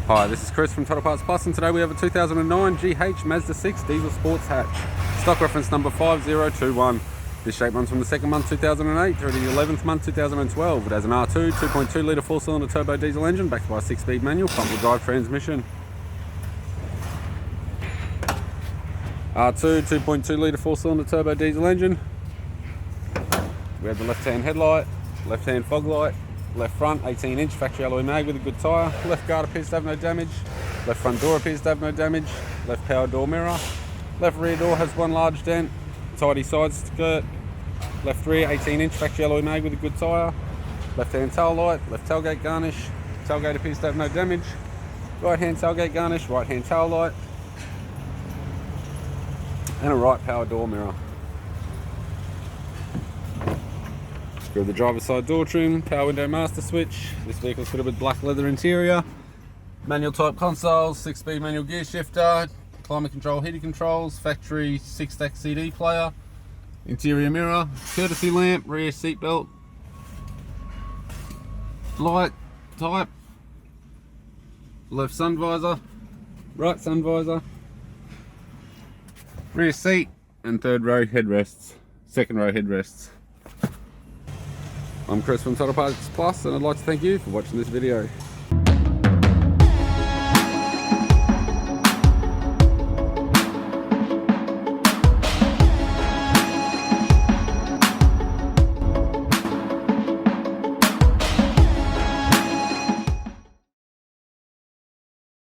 Hi, this is Chris from Total Parts Plus, and today we have a 2009 GH Mazda 6 diesel sports hatch. Stock reference number 5021. This shape runs from the 2nd month 2008 through to the 11th month 2012. It has an R2 2.2 litre 4-cylinder turbo diesel engine backed by a 6-speed manual front-wheel drive transmission. R2 2.2 litre 4-cylinder turbo diesel engine. We have the left-hand headlight, left-hand fog light, left front 18-inch factory alloy mag with a good tyre, left guard appears to have no damage, left front door appears to have no damage, left power door mirror, left rear door has one large dent, tidy side skirt, left rear 18-inch factory alloy mag with a good tyre, left-hand tail light, left tailgate garnish, tailgate appears to have no damage, right-hand tailgate garnish, right-hand tail light, and a right power door mirror. We have the driver's side door trim, power window master switch. This vehicle's fitted with black leather interior, manual type consoles, 6-speed manual gear shifter, climate control heating controls, factory 6-stack CD player, interior mirror, courtesy lamp, rear seat belt, light type, left sun visor, right sun visor, rear seat, and 3rd row headrests, 2nd row headrests. I'm Chris from Total Parts Plus, and I'd like to thank you for watching this video.